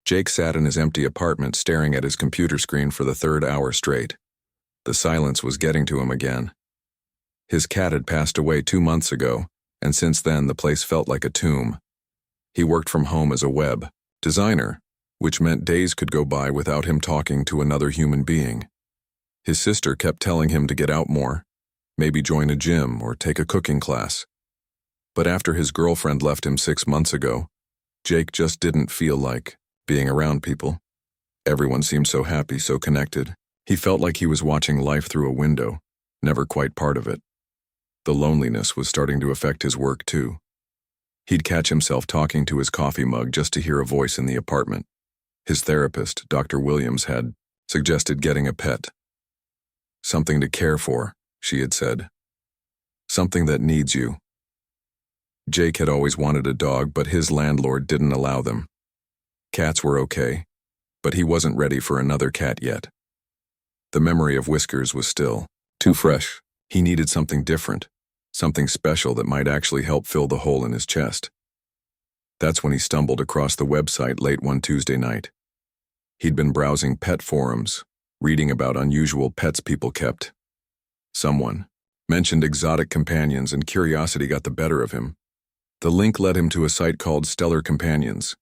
Jake sat in his empty apartment staring at his computer screen for the third hour straight. The silence was getting to him again. His cat had passed away 2 months ago, and since then the place felt like a tomb. He worked from home as a web designer, which meant days could go by without him talking to another human being. His sister kept telling him to get out more, maybe join a gym or take a cooking class. But after his girlfriend left him 6 months ago, Jake just didn't feel like being around people. Everyone seemed so happy, so connected. He felt like he was watching life through a window, never quite part of it. The loneliness was starting to affect his work too. He'd catch himself talking to his coffee mug just to hear a voice in the apartment. His therapist, Dr. Williams, had suggested getting a pet. Something to care for, she had said. Something that needs you. Jake had always wanted a dog, but his landlord didn't allow them. Cats were okay, but he wasn't ready for another cat yet. The memory of Whiskers was still too fresh. He needed something different, something special that might actually help fill the hole in his chest. That's when he stumbled across the website late one Tuesday night. He'd been browsing pet forums, reading about unusual pets people kept. Someone mentioned exotic companions, and curiosity got the better of him. The link led him to a site called Stellar Companions.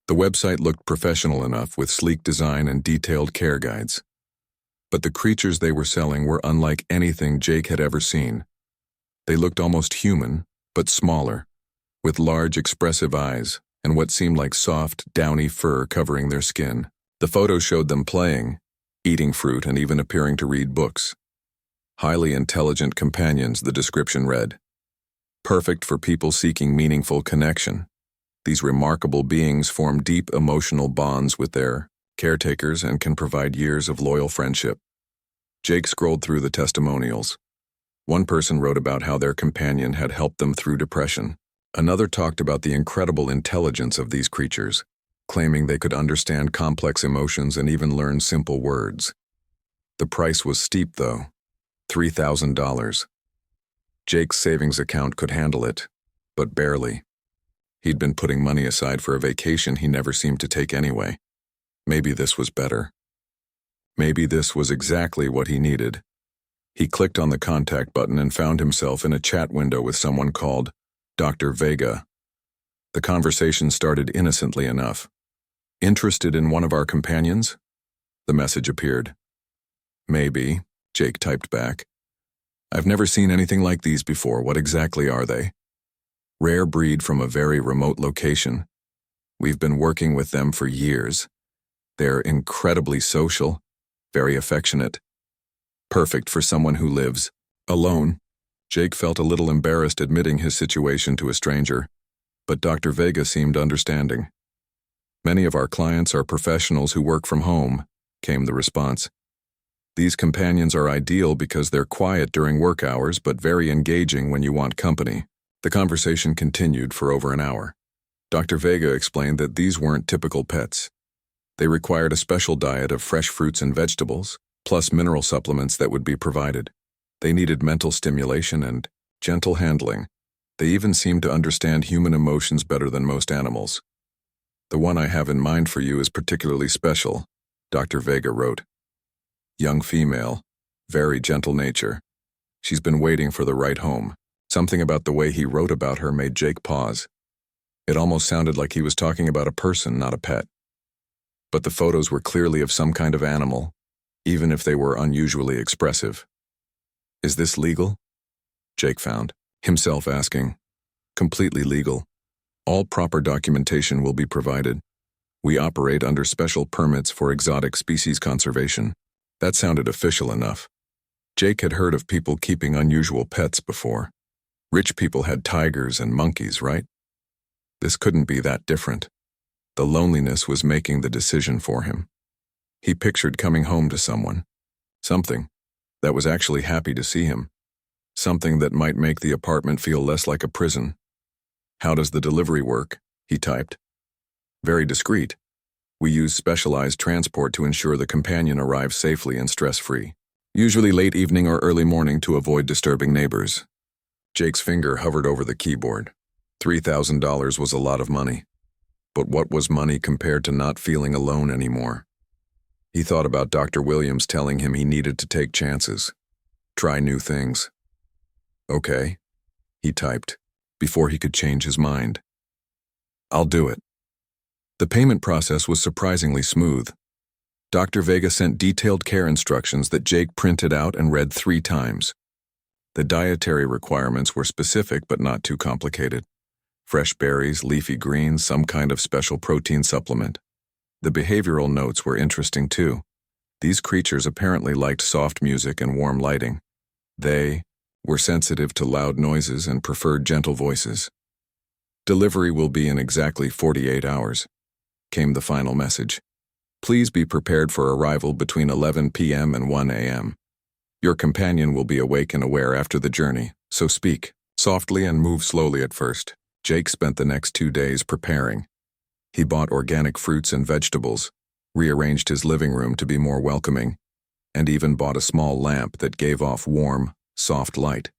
The website looked professional enough, with sleek design and detailed care guides. But the creatures they were selling were unlike anything Jake had ever seen. They looked almost human, but smaller, with large, expressive eyes and what seemed like soft, downy fur covering their skin. The photos showed them playing, eating fruit, and even appearing to read books. Highly intelligent companions, the description read. Perfect for people seeking meaningful connection. These remarkable beings form deep emotional bonds with their caretakers and can provide years of loyal friendship. Jake scrolled through the testimonials. One person wrote about how their companion had helped them through depression. Another talked about the incredible intelligence of these creatures, claiming they could understand complex emotions and even learn simple words. The price was steep, though. $3,000. Jake's savings account could handle it, but barely. He'd been putting money aside for a vacation he never seemed to take anyway. Maybe this was better. Maybe this was exactly what he needed. He clicked on the contact button and found himself in a chat window with someone called Dr. Vega. The conversation started innocently enough. "Interested in one of our companions?" The message appeared. "Maybe," Jake typed back. "I've never seen anything like these before. What exactly are they?" "Rare breed from a very remote location. We've been working with them for years. They're incredibly social, very affectionate. Perfect for someone who lives alone." Jake felt a little embarrassed admitting his situation to a stranger, but Dr. Vega seemed understanding. "Many of our clients are professionals who work from home," came the response. "These companions are ideal because they're quiet during work hours but very engaging when you want company." The conversation continued for over an hour. Dr. Vega explained that these weren't typical pets. They required a special diet of fresh fruits and vegetables, plus mineral supplements that would be provided. They needed mental stimulation and gentle handling. They even seemed to understand human emotions better than most animals. "The one I have in mind for you is particularly special," Dr. Vega wrote. "Young female, very gentle nature. She's been waiting for the right home." Something about the way he wrote about her made Jake pause. It almost sounded like he was talking about a person, not a pet. But the photos were clearly of some kind of animal, even if they were unusually expressive. "Is this legal?" Jake found himself asking. "Completely legal. All proper documentation will be provided. We operate under special permits for exotic species conservation." That sounded official enough. Jake had heard of people keeping unusual pets before. Rich people had tigers and monkeys, right? This couldn't be that different. The loneliness was making the decision for him. He pictured coming home to something that was actually happy to see him, something that might make the apartment feel less like a prison. "How does the delivery work?" he typed. "Very discreet. We use specialized transport to ensure the companion arrives safely and stress-free. Usually late evening or early morning to avoid disturbing neighbors." Jake's finger hovered over the keyboard. $3,000 was a lot of money. But what was money compared to not feeling alone anymore? He thought about Dr. Williams telling him he needed to take chances, try new things. Okay, he typed, before he could change his mind. I'll do it. The payment process was surprisingly smooth. Dr. Vega sent detailed care instructions that Jake printed out and read 3 times. The dietary requirements were specific but not too complicated. Fresh berries, leafy greens, some kind of special protein supplement. The behavioral notes were interesting too. These creatures apparently liked soft music and warm lighting. They were sensitive to loud noises and preferred gentle voices. Delivery will be in exactly 48 hours, came the final message. Please be prepared for arrival between 11 p.m. and 1 a.m. Your companion will be awake and aware after the journey, so speak softly and move slowly at first. Jake spent the next 2 days preparing. He bought organic fruits and vegetables, rearranged his living room to be more welcoming, and even bought a small lamp that gave off warm, soft light.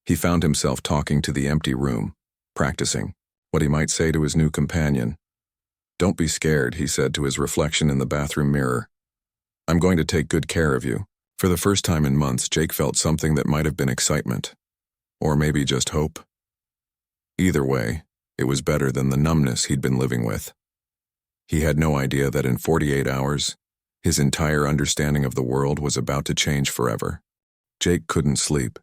He found himself talking to the empty room, practicing what he might say to his new companion. Don't be scared, he said to his reflection in the bathroom mirror. I'm going to take good care of you. For the first time in months, Jake felt something that might have been excitement, or maybe just hope. Either way, it was better than the numbness he'd been living with. He had no idea that in 48 hours, his entire understanding of the world was about to change forever. Jake couldn't sleep.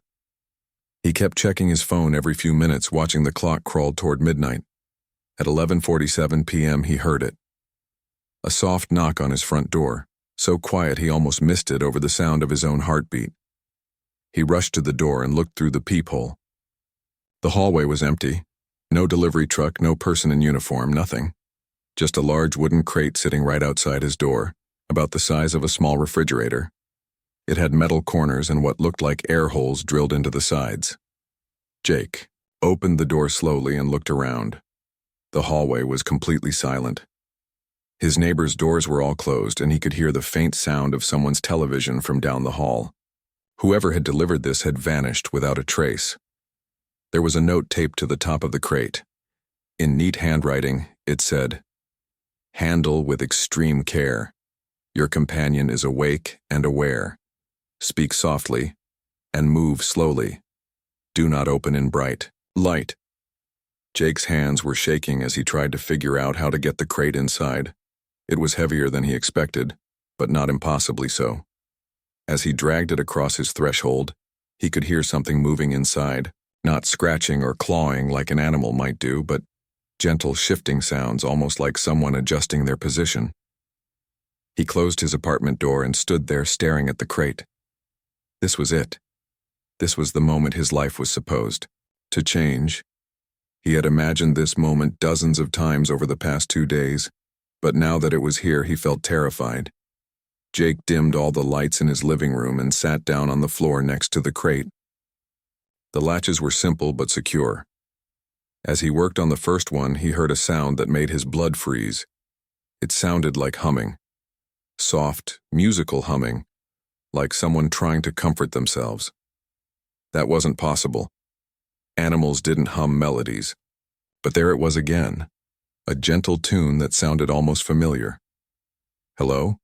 He kept checking his phone every few minutes, watching the clock crawl toward midnight. At 11:47 p.m. he heard it. A soft knock on his front door, so quiet he almost missed it over the sound of his own heartbeat. He rushed to the door and looked through the peephole. The hallway was empty. No delivery truck, no person in uniform, nothing. Just a large wooden crate sitting right outside his door, about the size of a small refrigerator. It had metal corners and what looked like air holes drilled into the sides. Jake opened the door slowly and looked around. The hallway was completely silent. His neighbors' doors were all closed, and he could hear the faint sound of someone's television from down the hall. Whoever had delivered this had vanished without a trace. There was a note taped to the top of the crate. In neat handwriting, it said, "Handle with extreme care. Your companion is awake and aware. Speak softly and move slowly. Do not open in bright light." Jake's hands were shaking as he tried to figure out how to get the crate inside. It was heavier than he expected, but not impossibly so. As he dragged it across his threshold, he could hear something moving inside, not scratching or clawing like an animal might do, but gentle shifting sounds, almost like someone adjusting their position. He closed his apartment door and stood there staring at the crate. This was it. This was the moment his life was supposed to change. He had imagined this moment dozens of times over the past 2 days, but now that it was here, he felt terrified. Jake dimmed all the lights in his living room and sat down on the floor next to the crate. The latches were simple but secure. As he worked on the first one, he heard a sound that made his blood freeze. It sounded like humming. Soft, musical humming, like someone trying to comfort themselves. That wasn't possible. Animals didn't hum melodies. But there it was again, a gentle tune that sounded almost familiar. "Hello?"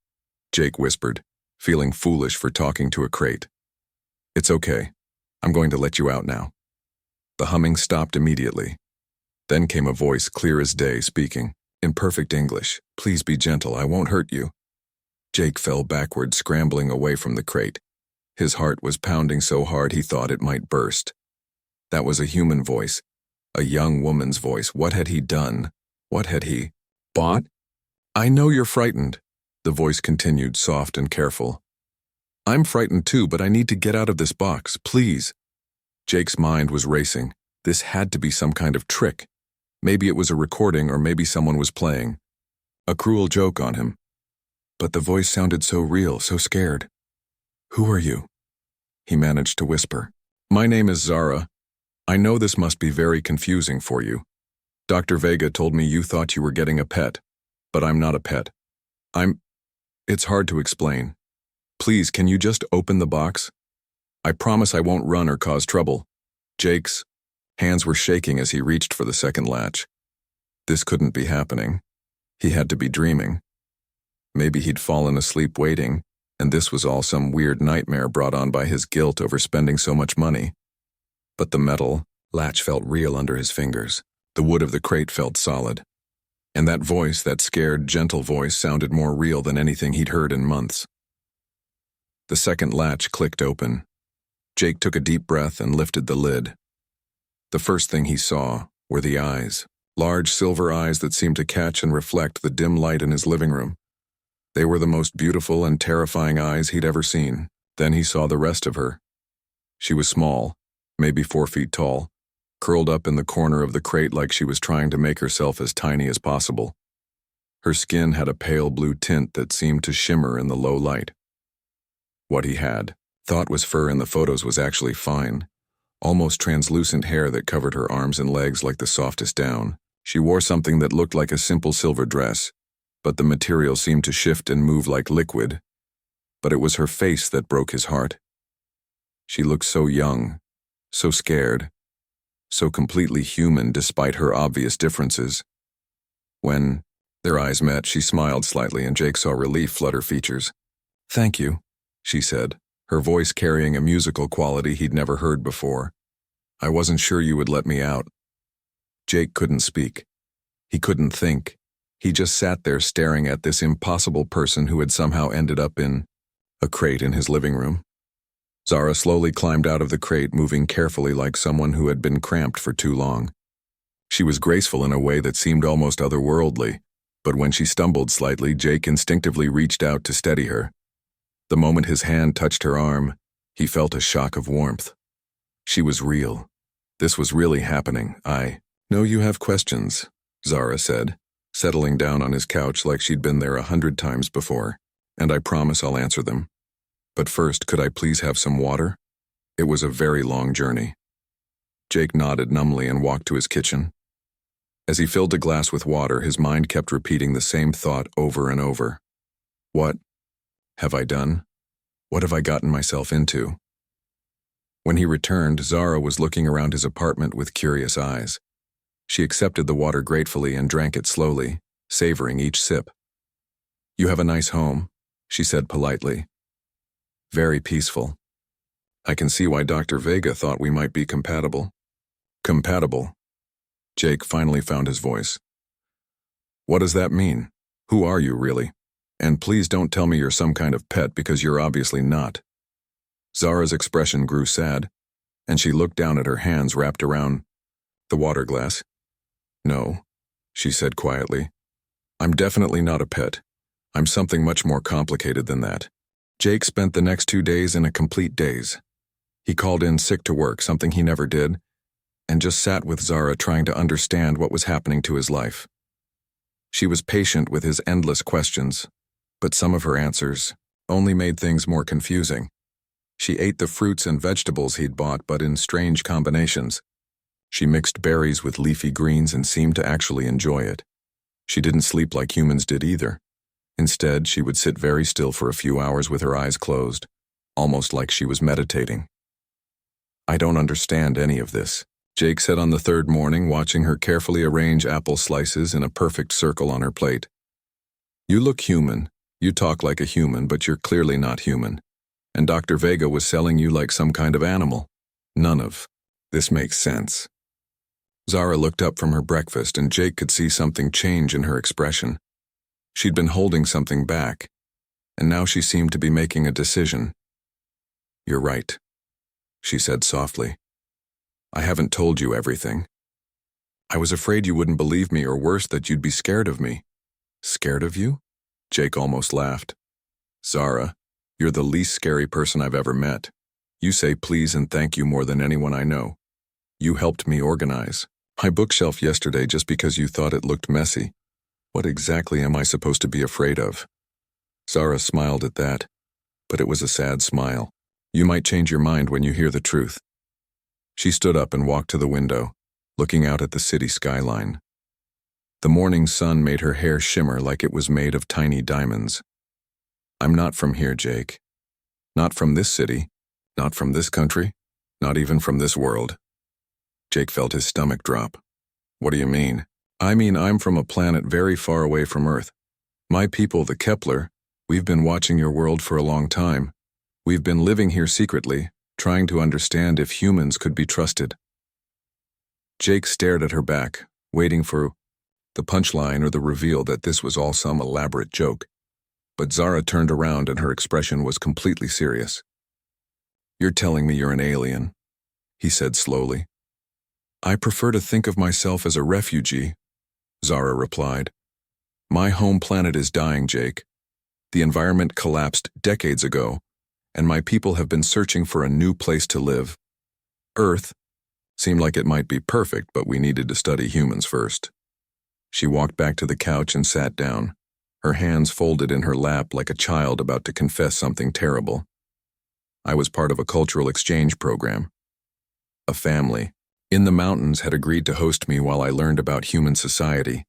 Jake whispered, feeling foolish for talking to a crate. "It's okay. I'm going to let you out now." The humming stopped immediately. Then came a voice clear as day speaking, in perfect English. "Please be gentle, I won't hurt you." Jake fell backward, scrambling away from the crate. His heart was pounding so hard he thought it might burst. That was a human voice, a young woman's voice. What had he done? What had he bought? "I know you're frightened," the voice continued, soft and careful. "I'm frightened too, but I need to get out of this box, please." Jake's mind was racing. This had to be some kind of trick. Maybe it was a recording, or maybe someone was playing a cruel joke on him. But the voice sounded so real, so scared. "Who are you?" he managed to whisper. "My name is Zara. I know this must be very confusing for you. Dr. Vega told me you thought you were getting a pet, but I'm not a pet. It's hard to explain. Please, can you just open the box? I promise I won't run or cause trouble." Jake's hands were shaking as he reached for the second latch. This couldn't be happening. He had to be dreaming. Maybe he'd fallen asleep waiting, and this was all some weird nightmare brought on by his guilt over spending so much money. But the metal latch felt real under his fingers. The wood of the crate felt solid. And that voice, that scared, gentle voice, sounded more real than anything he'd heard in months. The second latch clicked open. Jake took a deep breath and lifted the lid. The first thing he saw were the eyes, large silver eyes that seemed to catch and reflect the dim light in his living room. They were the most beautiful and terrifying eyes he'd ever seen. Then he saw the rest of her. She was small, maybe 4 feet tall, curled up in the corner of the crate like she was trying to make herself as tiny as possible. Her skin had a pale blue tint that seemed to shimmer in the low light. What he had thought was fur in the photos was actually fine, almost translucent hair that covered her arms and legs like the softest down. She wore something that looked like a simple silver dress, but the material seemed to shift and move like liquid. But it was her face that broke his heart. She looked so young, so scared, so completely human despite her obvious differences. When their eyes met, she smiled slightly and Jake saw relief flood her features. "Thank you," she said, her voice carrying a musical quality he'd never heard before. "I wasn't sure you would let me out." Jake couldn't speak. He couldn't think. He just sat there staring at this impossible person who had somehow ended up in a crate in his living room. Zara slowly climbed out of the crate, moving carefully like someone who had been cramped for too long. She was graceful in a way that seemed almost otherworldly, but when she stumbled slightly, Jake instinctively reached out to steady her. The moment his hand touched her arm, he felt a shock of warmth. She was real. This was really happening. "I know you have questions," Zara said, settling down on his couch like she'd been there 100 times before, "and I promise I'll answer them. But first, could I please have some water?" It was a very long journey. Jake nodded numbly and walked to his kitchen. As he filled a glass with water, his mind kept repeating the same thought over and over. What have I done? What have I gotten myself into? When he returned, Zara was looking around his apartment with curious eyes. She accepted the water gratefully and drank it slowly, savoring each sip. "You have a nice home," she said politely. "Very peaceful. I can see why Dr. Vega thought we might be compatible." "Compatible?" Jake finally found his voice. "What does that mean? Who are you, really? And please don't tell me you're some kind of pet, because you're obviously not." Zara's expression grew sad, and she looked down at her hands wrapped around the water glass. "No," she said quietly. "I'm definitely not a pet. I'm something much more complicated than that." Jake spent the next 2 days in a complete daze. He called in sick to work, something he never did, and just sat with Zara trying to understand what was happening to his life. She was patient with his endless questions, but some of her answers only made things more confusing. She ate the fruits and vegetables he'd bought, but in strange combinations. She mixed berries with leafy greens and seemed to actually enjoy it. She didn't sleep like humans did either. Instead, she would sit very still for a few hours with her eyes closed, almost like she was meditating. "I don't understand any of this," Jake said on the third morning, watching her carefully arrange apple slices in a perfect circle on her plate. "You look human. You talk like a human, but you're clearly not human. And Dr. Vega was selling you like some kind of animal. None of this makes sense." Zara looked up from her breakfast, and Jake could see something change in her expression. She'd been holding something back, and now she seemed to be making a decision. "You're right," she said softly. "I haven't told you everything. I was afraid you wouldn't believe me, or worse, that you'd be scared of me." "Scared of you?" Jake almost laughed. "Zara, you're the least scary person I've ever met. You say please and thank you more than anyone I know. You helped me organize my bookshelf yesterday just because you thought it looked messy. What exactly am I supposed to be afraid of?" Zara smiled at that, but it was a sad smile. "You might change your mind when you hear the truth." She stood up and walked to the window, looking out at the city skyline. The morning sun made her hair shimmer like it was made of tiny diamonds. "I'm not from here, Jake. Not from this city, not from this country, not even from this world." Jake felt his stomach drop. "What do you mean?" I mean, I'm from a planet very far away from Earth. My people, the Kepler, we've been watching your world for a long time. We've been living here secretly, trying to understand if humans could be trusted. Jake stared at her back, waiting for the punchline or the reveal that this was all some elaborate joke. But Zara turned around and her expression was completely serious. "You're telling me you're an alien," he said slowly. "I prefer to think of myself as a refugee," Zara replied. "My home planet is dying, Jake. The environment collapsed decades ago, and my people have been searching for a new place to live. Earth seemed like it might be perfect, but we needed to study humans first." She walked back to the couch and sat down, her hands folded in her lap like a child about to confess something terrible. "I was part of a cultural exchange program. A family in the mountains had agreed to host me while I learned about human society.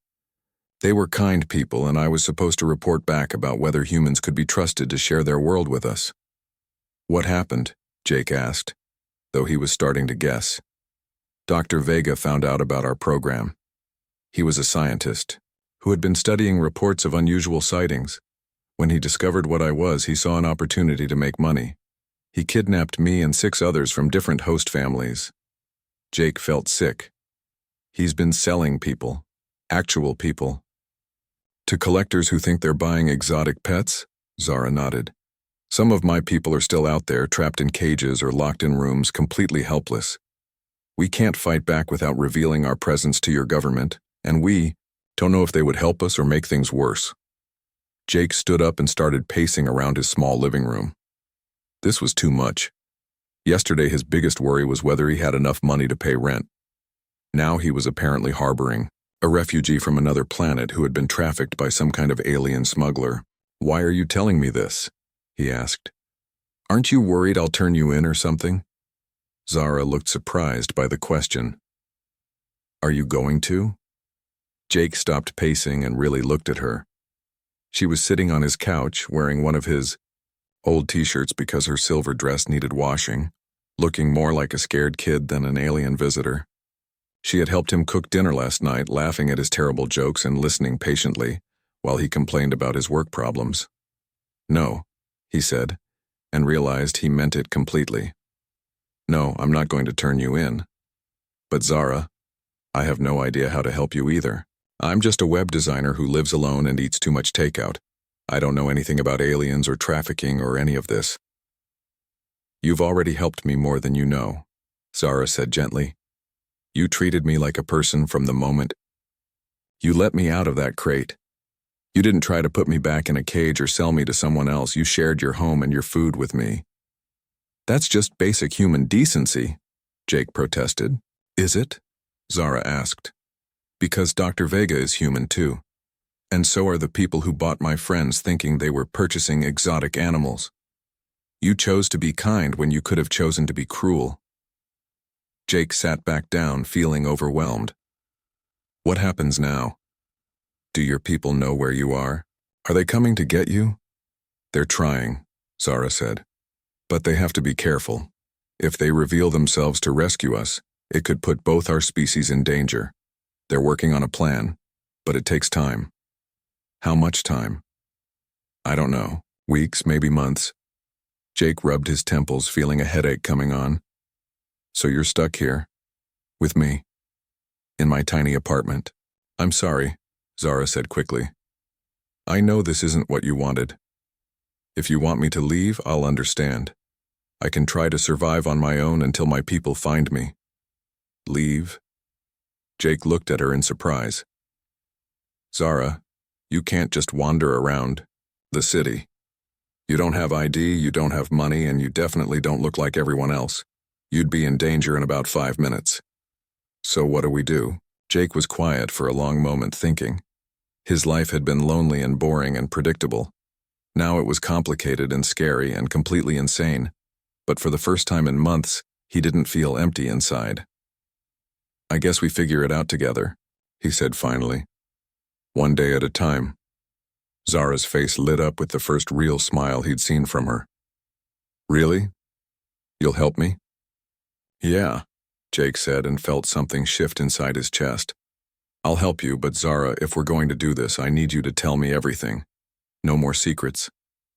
They were kind people, and I was supposed to report back about whether humans could be trusted to share their world with us." "What happened?" Jake asked, though he was starting to guess. "Dr. Vega found out about our program. He was a scientist who had been studying reports of unusual sightings. When he discovered what I was, he saw an opportunity to make money. He kidnapped me and 6 others from different host families." Jake felt sick. "He's been selling people, actual people, to collectors who think they're buying exotic pets?" Zara nodded. "Some of my people are still out there, trapped in cages or locked in rooms, completely helpless. We can't fight back without revealing our presence to your government, and we don't know if they would help us or make things worse." Jake stood up and started pacing around his small living room. This was too much. Yesterday his biggest worry was whether he had enough money to pay rent. Now he was apparently harboring a refugee from another planet who had been trafficked by some kind of alien smuggler. "Why are you telling me this?" he asked. "Aren't you worried I'll turn you in or something?" Zara looked surprised by the question. "Are you going to?" Jake stopped pacing and really looked at her. She was sitting on his couch, wearing one of his old t-shirts because her silver dress needed washing, looking more like a scared kid than an alien visitor. She had helped him cook dinner last night, laughing at his terrible jokes and listening patiently while he complained about his work problems. "No," he said, and realized he meant it completely. "No, I'm not going to turn you in. But Zara, I have no idea how to help you either. I'm just a web designer who lives alone and eats too much takeout. I don't know anything about aliens or trafficking or any of this." "You've already helped me more than you know," Zara said gently. "You treated me like a person from the moment you let me out of that crate. You didn't try to put me back in a cage or sell me to someone else. You shared your home and your food with me." "That's just basic human decency," Jake protested. "Is it?" Zara asked. "Because Dr. Vega is human too. And so are the people who bought my friends thinking they were purchasing exotic animals. You chose to be kind when you could have chosen to be cruel." Jake sat back down, feeling overwhelmed. "What happens now? Do your people know where you are? Are they coming to get you?" "They're trying," Zara said. "But they have to be careful. If they reveal themselves to rescue us, it could put both our species in danger. They're working on a plan, but it takes time." "How much time?" "I don't know. Weeks, maybe months." Jake rubbed his temples, feeling a headache coming on. "So you're stuck here? With me? In my tiny apartment?" "I'm sorry," Zara said quickly. "I know this isn't what you wanted. If you want me to leave, I'll understand. I can try to survive on my own until my people find me." "Leave?" Jake looked at her in surprise. "Zara, you can't just wander around the city. You don't have ID, you don't have money, and you definitely don't look like everyone else. You'd be in danger in about 5 minutes. So what do we do?" Jake was quiet for a long moment, thinking. His life had been lonely and boring and predictable. Now it was complicated and scary and completely insane. But for the first time in months, he didn't feel empty inside. "I guess we figure it out together," he said finally. "One day at a time." Zara's face lit up with the first real smile he'd seen from her. "Really? You'll help me?" "Yeah," Jake said and felt something shift inside his chest. I'll help you, but Zara, if we're going to do this, I need you to tell me everything. No more secrets.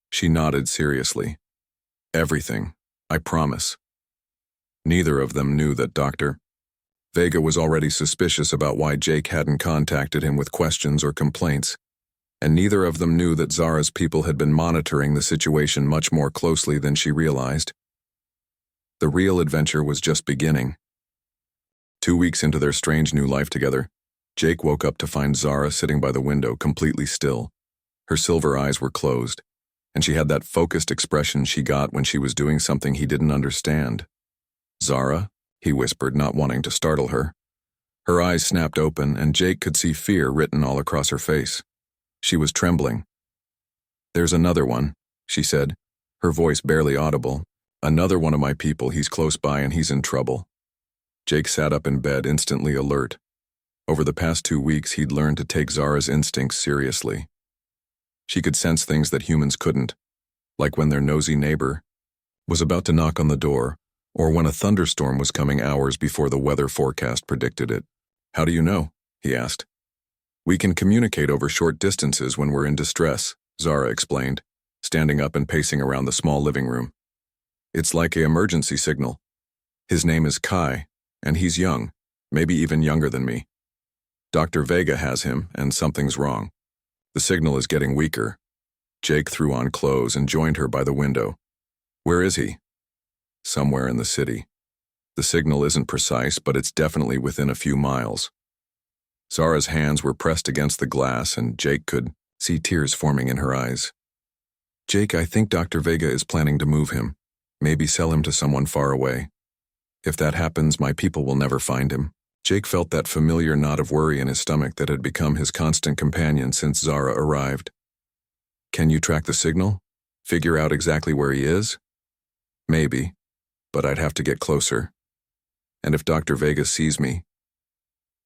She nodded seriously. Everything. I promise. Neither of them knew that Dr. Vega was already suspicious about why Jake hadn't contacted him with questions or complaints, and neither of them knew that Zara's people had been monitoring the situation much more closely than she realized. The real adventure was just beginning. 2 weeks into their strange new life together, Jake woke up to find Zara sitting by the window completely still. Her silver eyes were closed, and she had that focused expression she got when she was doing something he didn't understand. "Zara?" he whispered, not wanting to startle her. Her eyes snapped open, and Jake could see fear written all across her face. She was trembling. "There's another one," she said, her voice barely audible. "Another one of my people, he's close by and he's in trouble." Jake sat up in bed, instantly alert. Over the past 2 weeks, he'd learned to take Zara's instincts seriously. She could sense things that humans couldn't, like when their nosy neighbor was about to knock on the door, or when a thunderstorm was coming hours before the weather forecast predicted it. "How do you know?" he asked. "We can communicate over short distances when we're in distress," Zara explained, standing up and pacing around the small living room. "It's like an emergency signal. His name is Kai, and he's young, maybe even younger than me. Dr. Vega has him, and something's wrong. The signal is getting weaker." Jake threw on clothes and joined her by the window. "Where is he?" "Somewhere in the city. The signal isn't precise, but it's definitely within a few miles." Zara's hands were pressed against the glass, and Jake could see tears forming in her eyes. "Jake, I think Dr. Vega is planning to move him. Maybe sell him to someone far away. If that happens, my people will never find him." Jake felt that familiar knot of worry in his stomach that had become his constant companion since Zara arrived. "Can you track the signal? Figure out exactly where he is?" "Maybe, but I'd have to get closer. And if Dr. Vega sees me..."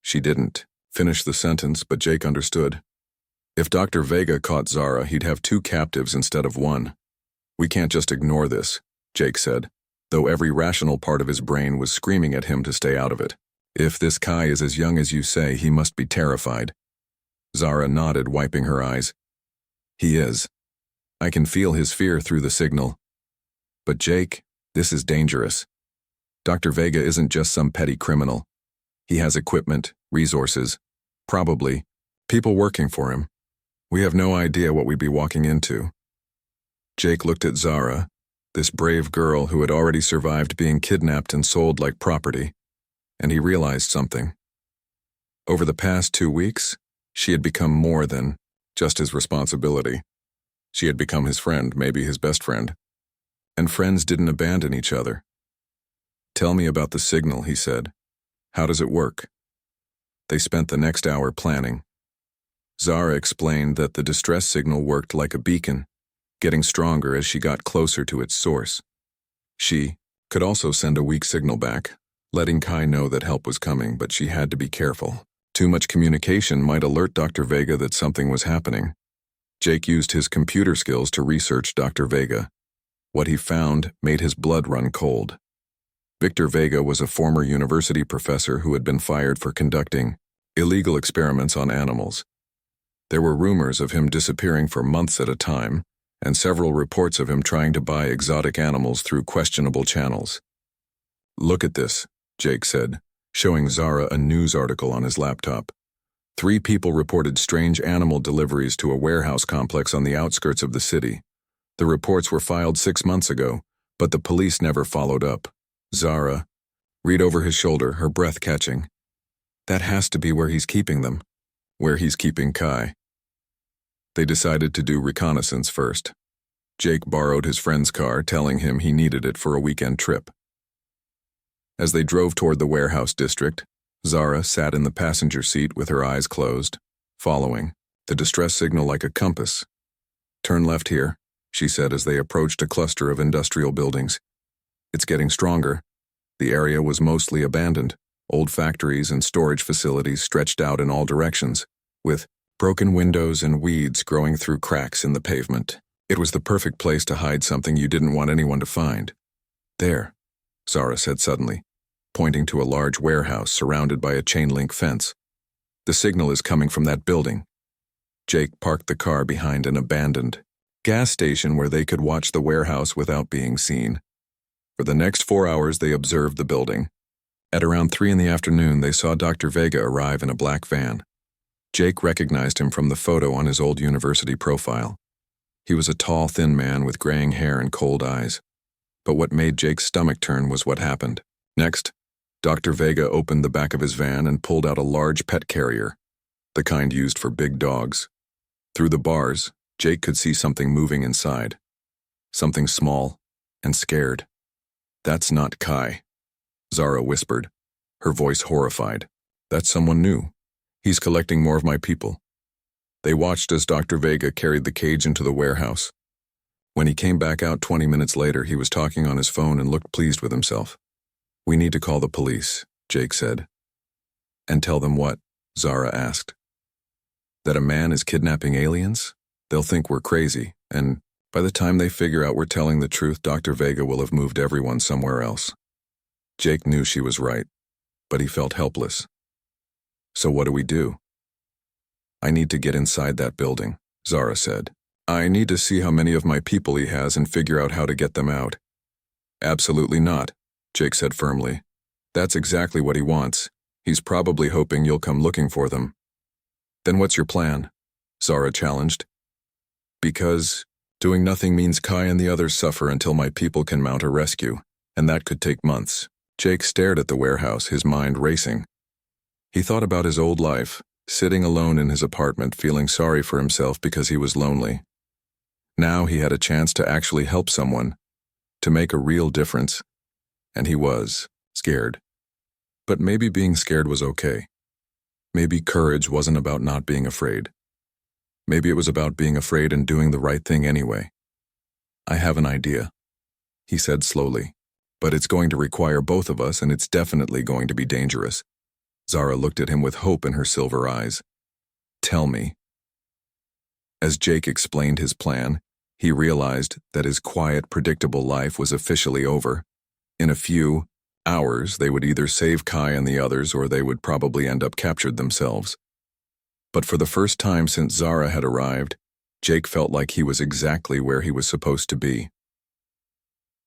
She didn't finish the sentence, but Jake understood. If Dr. Vega caught Zara, he'd have 2 captives instead of 1. "We can't just ignore this," Jake said, though every rational part of his brain was screaming at him to stay out of it. "If this Kai is as young as you say, he must be terrified." Zara nodded, wiping her eyes. "He is. I can feel his fear through the signal. But Jake, this is dangerous. Dr. Vega isn't just some petty criminal. He has equipment, resources, probably people working for him. We have no idea what we'd be walking into." Jake looked at Zara, this brave girl who had already survived being kidnapped and sold like property, and he realized something. Over the past 2 weeks, she had become more than just his responsibility. She had become his friend, maybe his best friend. And friends didn't abandon each other. "Tell me about the signal," he said. "How does it work?" They spent the next hour planning. Zara explained that the distress signal worked like a beacon, getting stronger as she got closer to its source. She could also send a weak signal back, letting Kai know that help was coming, but she had to be careful. Too much communication might alert Dr. Vega that something was happening. Jake used his computer skills to research Dr. Vega. What he found made his blood run cold. Victor Vega was a former university professor who had been fired for conducting illegal experiments on animals. There were rumors of him disappearing for months at a time, and several reports of him trying to buy exotic animals through questionable channels. "Look at this," Jake said, showing Zara a news article on his laptop. 3 people reported strange animal deliveries to a warehouse complex on the outskirts of the city. The reports were filed 6 months ago, but the police never followed up. Zara read over his shoulder, her breath catching. "That has to be where he's keeping them. Where he's keeping Kai." They decided to do reconnaissance first. Jake borrowed his friend's car, telling him he needed it for a weekend trip. As they drove toward the warehouse district, Zara sat in the passenger seat with her eyes closed, following the distress signal like a compass. "Turn left here," she said as they approached a cluster of industrial buildings. "It's getting stronger." The area was mostly abandoned. Old factories and storage facilities stretched out in all directions, with broken windows and weeds growing through cracks in the pavement. It was the perfect place to hide something you didn't want anyone to find. "There," Zara said suddenly, pointing to a large warehouse surrounded by a chain-link fence. The signal is coming from that building. Jake parked the car behind an abandoned gas station where they could watch the warehouse without being seen. For the next 4 hours, they observed the building. At around 3 in the afternoon, they saw Dr. Vega arrive in a black van. Jake recognized him from the photo on his old university profile. He was a tall, thin man with graying hair and cold eyes. But what made Jake's stomach turn was what happened. Next, Dr. Vega opened the back of his van and pulled out a large pet carrier, the kind used for big dogs. Through the bars, Jake could see something moving inside. Something small and scared. "That's not Kai," Zara whispered, her voice horrified. "That's someone new. He's collecting more of my people." They watched as Dr. Vega carried the cage into the warehouse. When he came back out 20 minutes later, he was talking on his phone and looked pleased with himself. "We need to call the police," Jake said. "And tell them what?" Zara asked. "That a man is kidnapping aliens? They'll think we're crazy, and by the time they figure out we're telling the truth, Dr. Vega will have moved everyone somewhere else." Jake knew she was right, but he felt helpless. "So what do we do?" "I need to get inside that building," Zara said. "I need to see how many of my people he has and figure out how to get them out." "Absolutely not," Jake said firmly. "That's exactly what he wants. He's probably hoping you'll come looking for them." "Then what's your plan?" Zara challenged. "Because doing nothing means Kai and the others suffer until my people can mount a rescue, and that could take months." Jake stared at the warehouse, his mind racing. He thought about his old life, sitting alone in his apartment, feeling sorry for himself because he was lonely. Now he had a chance to actually help someone, to make a real difference, and he was scared. But maybe being scared was okay. Maybe courage wasn't about not being afraid. Maybe it was about being afraid and doing the right thing anyway. "I have an idea," he said slowly, "but it's going to require both of us, and it's definitely going to be dangerous." Zara looked at him with hope in her silver eyes. "Tell me." As Jake explained his plan, he realized that his quiet, predictable life was officially over. In a few hours, they would either save Kai and the others, or they would probably end up captured themselves. But for the first time since Zara had arrived, Jake felt like he was exactly where he was supposed to be.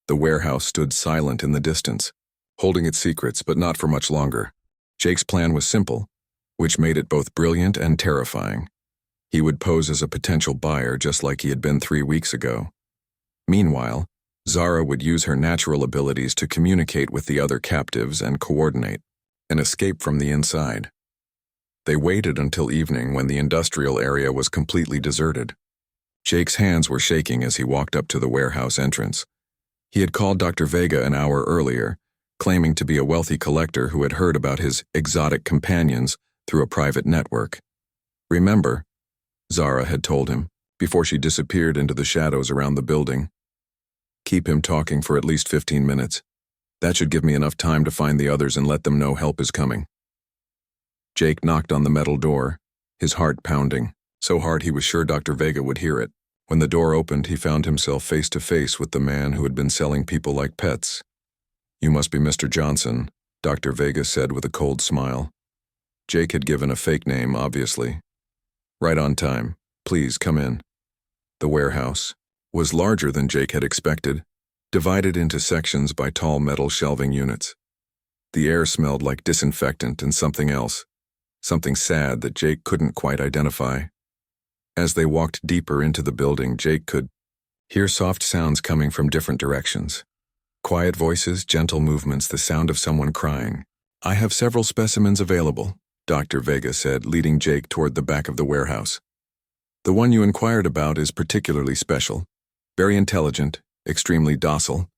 The warehouse stood silent in the distance, holding its secrets, but not for much longer. Jake's plan was simple, which made it both brilliant and terrifying. He would pose as a potential buyer just like he had been 3 weeks ago. Meanwhile, Zara would use her natural abilities to communicate with the other captives and coordinate an escape from the inside. They waited until evening when the industrial area was completely deserted. Jake's hands were shaking as he walked up to the warehouse entrance. He had called Dr. Vega an hour earlier, claiming to be a wealthy collector who had heard about his exotic companions through a private network. "Remember," Zara had told him, before she disappeared into the shadows around the building. "Keep him talking for at least 15 minutes. That should give me enough time to find the others and let them know help is coming." Jake knocked on the metal door, his heart pounding, so hard he was sure Dr. Vega would hear it. When the door opened, he found himself face to face with the man who had been selling people like pets. "You must be Mr. Johnson," Dr. Vega said with a cold smile. Jake had given a fake name, obviously. "Right on time. Please, come in." The warehouse was larger than Jake had expected, divided into sections by tall metal shelving units. The air smelled like disinfectant and something else, something sad that Jake couldn't quite identify. As they walked deeper into the building, Jake could hear soft sounds coming from different directions. Quiet voices, gentle movements, the sound of someone crying. "I have several specimens available," Dr. Vega said, leading Jake toward the back of the warehouse. "The one you inquired about is particularly special. Very intelligent, extremely docile.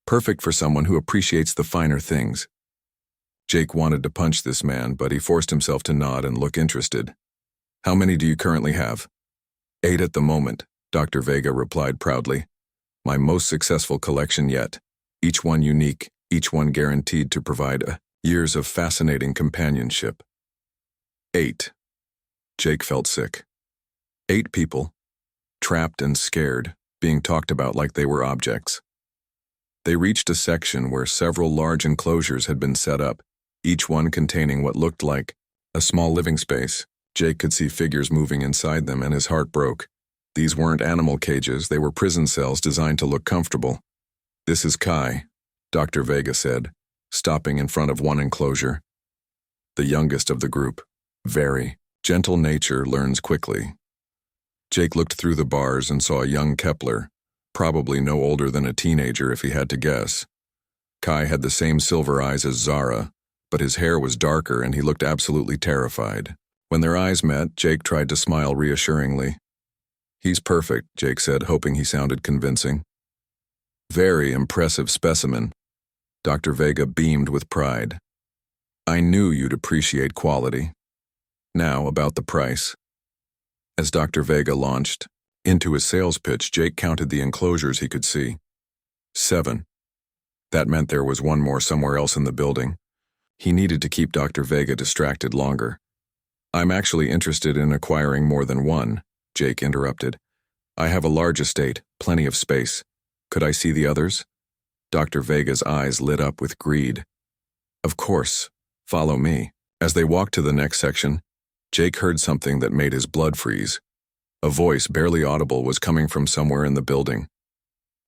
Perfect for someone who appreciates the finer things." Jake wanted to punch this man, but he forced himself to nod and look interested. "How many do you currently have?" 8 at the moment, Dr. Vega replied proudly. "My most successful collection yet. Each one unique, each one guaranteed to provide years of fascinating companionship." 8. Jake felt sick. 8 people, trapped and scared, being talked about like they were objects. They reached a section where several large enclosures had been set up, each one containing what looked like A small living space. Jake could see figures moving inside them and his heart broke. These weren't animal cages, they were prison cells designed to look comfortable. "This is Kai," Dr. Vega said, stopping in front of one enclosure. The youngest of the group. Very gentle nature learns quickly. Jake looked through the bars and saw a young Kepler, probably no older than a teenager if he had to guess. Kai had the same silver eyes as Zara, but his hair was darker and he looked absolutely terrified. When their eyes met, Jake tried to smile reassuringly. "He's perfect," Jake said, hoping he sounded convincing. "Very impressive specimen." Dr. Vega beamed with pride. "I knew you'd appreciate quality. Now, about the price." As Dr. Vega launched into his sales pitch, Jake counted the enclosures he could see. 7. That meant there was one more somewhere else in the building. He needed to keep Dr. Vega distracted longer. "I'm actually interested in acquiring more than one," Jake interrupted. "I have a large estate, plenty of space. Could I see the others?" Dr. Vega's eyes lit up with greed. "Of course. Follow me." As they walked to the next section, Jake heard something that made his blood freeze. A voice, barely audible, was coming from somewhere in the building.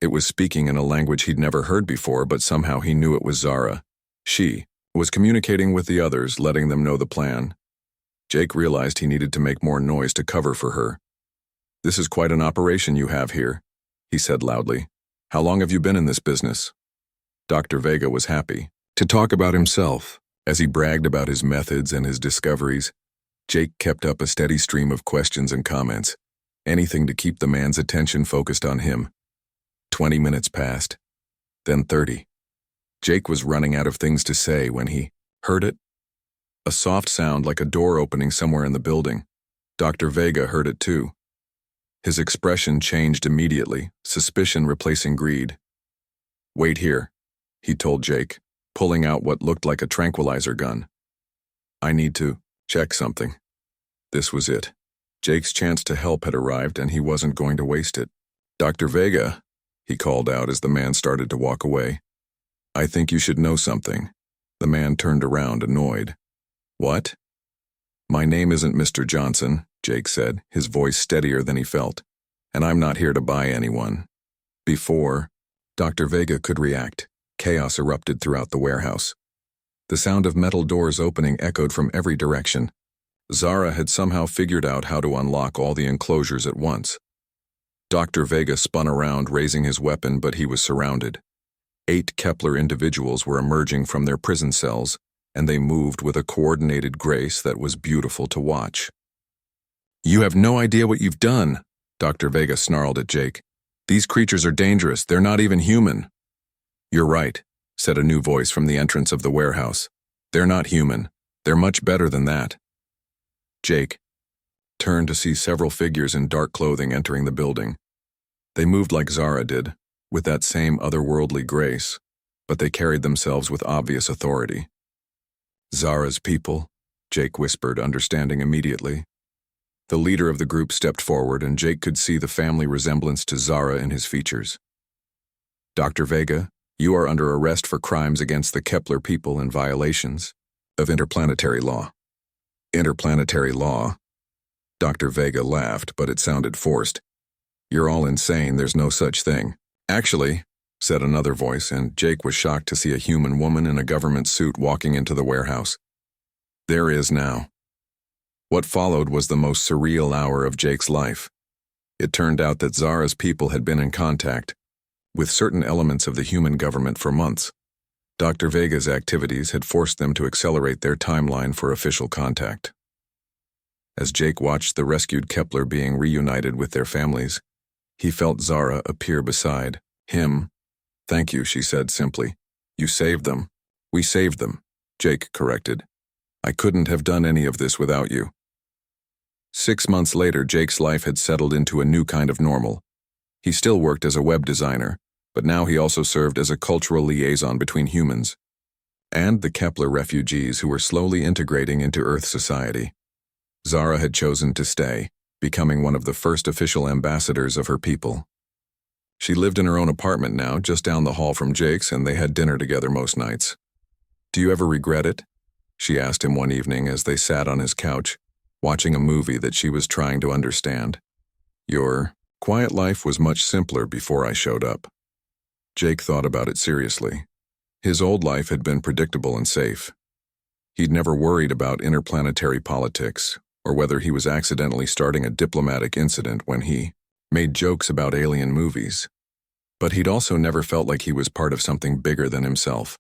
It was speaking in a language he'd never heard before, but somehow he knew it was Zara. She was communicating with the others, letting them know the plan. Jake realized he needed to make more noise to cover for her. "This is quite an operation you have here," he said loudly. "How long have you been in this business?" Dr. Vega was happy to talk about himself. As he bragged about his methods and his discoveries, Jake kept up a steady stream of questions and comments, anything to keep the man's attention focused on him. 20 minutes passed, then 30. Jake was running out of things to say when he heard it. A soft sound like a door opening somewhere in the building. Dr. Vega heard it too. His expression changed immediately, suspicion replacing greed. "Wait here," he told Jake, pulling out what looked like a tranquilizer gun. "I need to check something." This was it. Jake's chance to help had arrived and he wasn't going to waste it. "Dr. Vega," he called out as the man started to walk away. "I think you should know something." The man turned around, annoyed. "What?" "My name isn't Mr. Johnson," Jake said, his voice steadier than he felt. "And I'm not here to buy anyone." Before Dr. Vega could react, chaos erupted throughout the warehouse. The sound of metal doors opening echoed from every direction. Zara had somehow figured out how to unlock all the enclosures at once. Dr. Vega spun around, raising his weapon, but he was surrounded. 8 Kepler individuals were emerging from their prison cells, and they moved with a coordinated grace that was beautiful to watch. "You have no idea what you've done," Dr. Vega snarled at Jake. "These creatures are dangerous. They're not even human." "You're right," said a new voice from the entrance of the warehouse. "They're not human. They're much better than that." Jake turned to see several figures in dark clothing entering the building. They moved like Zara did, with that same otherworldly grace, but they carried themselves with obvious authority. "Zara's people," Jake whispered, understanding immediately. The leader of the group stepped forward, and Jake could see the family resemblance to Zara in his features. "Dr. Vega, you are under arrest for crimes against the Kepler people and violations of interplanetary law." "Interplanetary law?" Dr. Vega laughed, but it sounded forced. "You're all insane, there's no such thing." "Actually," said another voice, and Jake was shocked to see a human woman in a government suit walking into the warehouse. "There is now." What followed was the most surreal hour of Jake's life. It turned out that Zara's people had been in contact with certain elements of the human government for months. Dr. Vega's activities had forced them to accelerate their timeline for official contact. As Jake watched the rescued Kepler being reunited with their families, he felt Zara appear beside him. "Thank you," she said simply. "You saved them." "We saved them," Jake corrected. "I couldn't have done any of this without you." 6 months later, Jake's life had settled into a new kind of normal. He still worked as a web designer, but now he also served as a cultural liaison between humans and the Kepler refugees who were slowly integrating into Earth society. Zara had chosen to stay, becoming one of the first official ambassadors of her people. She lived in her own apartment now, just down the hall from Jake's, and they had dinner together most nights. "Do you ever regret it?" she asked him one evening as they sat on his couch, watching a movie that she was trying to understand. Your quiet life was much simpler before I showed up. Jake thought about it seriously. His old life had been predictable and safe. He'd never worried about interplanetary politics or whether he was accidentally starting a diplomatic incident when he made jokes about alien movies. But he'd also never felt like he was part of something bigger than himself.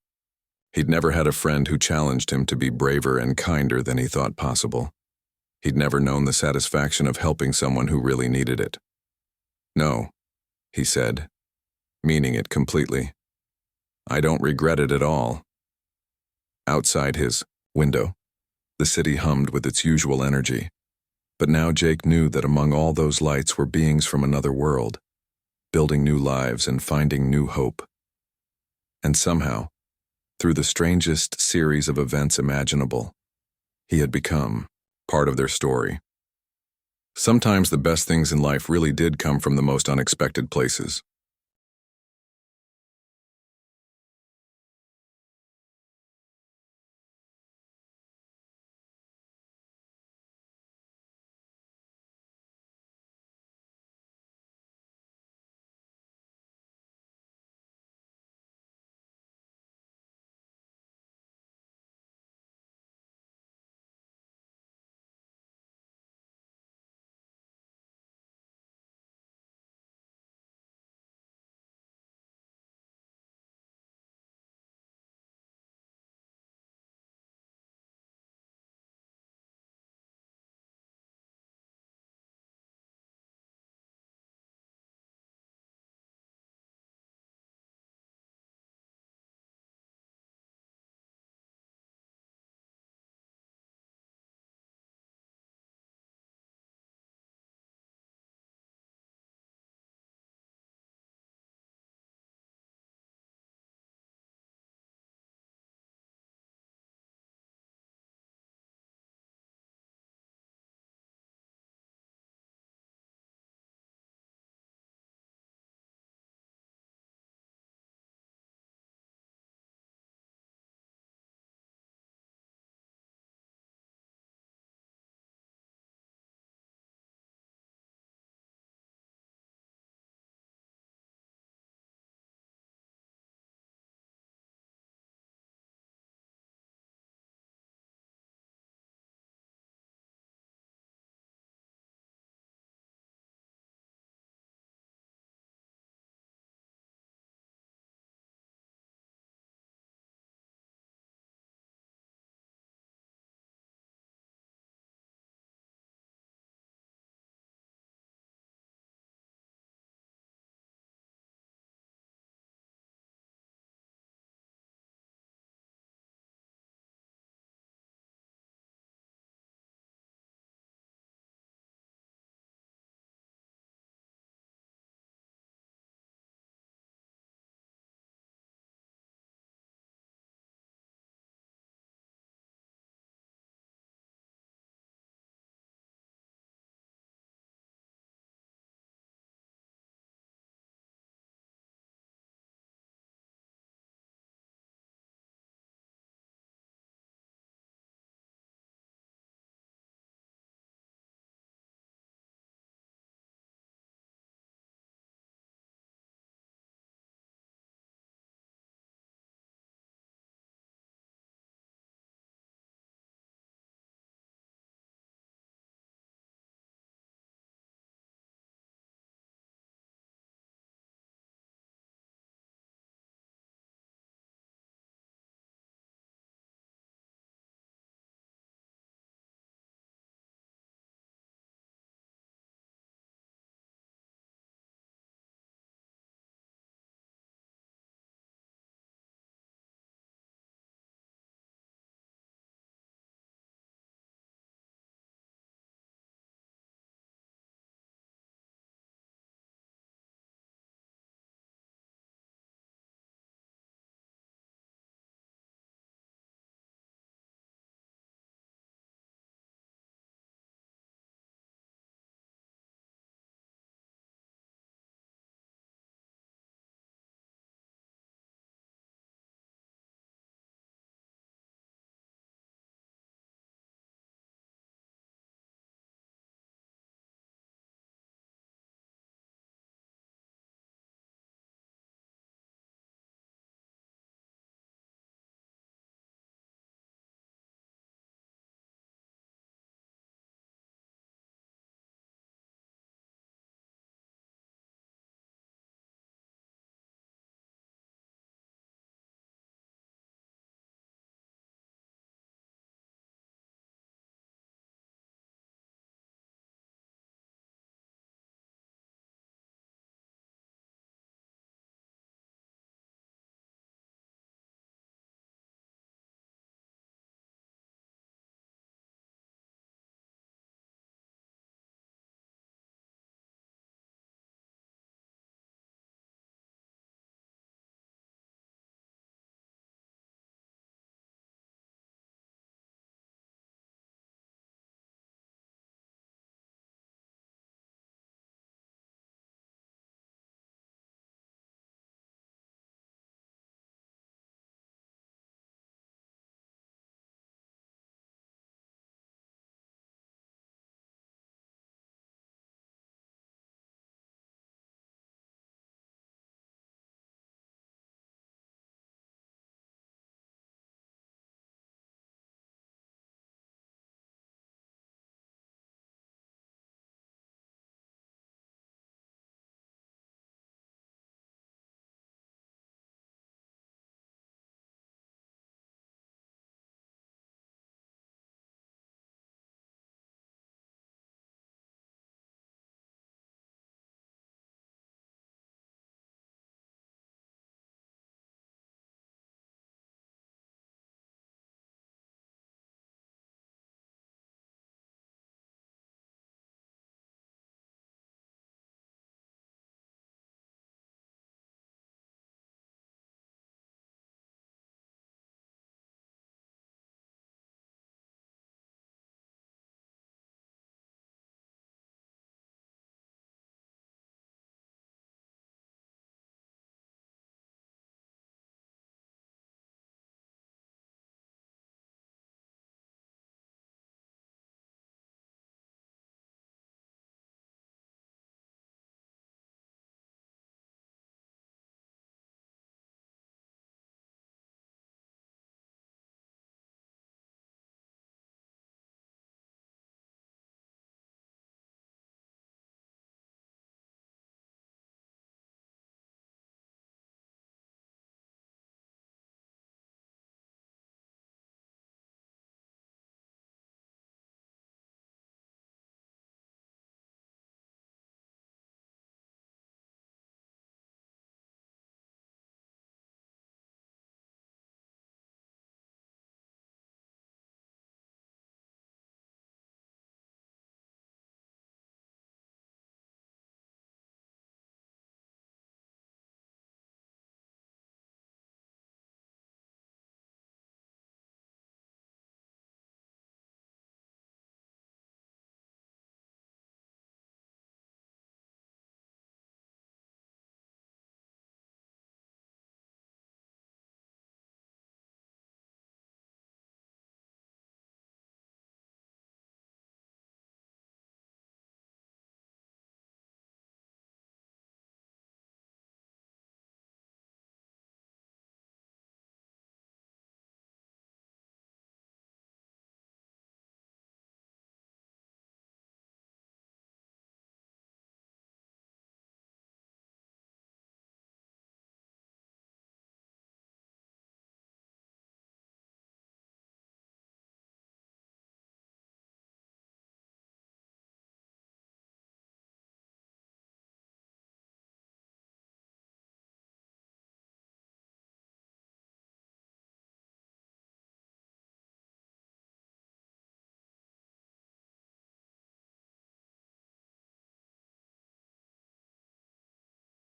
He'd never had a friend who challenged him to be braver and kinder than he thought possible. He'd never known the satisfaction of helping someone who really needed it. "No," he said, meaning it completely. "I don't regret it at all." Outside his window, the city hummed with its usual energy. But now Jake knew that among all those lights were beings from another world, building new lives and finding new hope. And somehow, through the strangest series of events imaginable, he had become part of their story. Sometimes the best things in life really did come from the most unexpected places.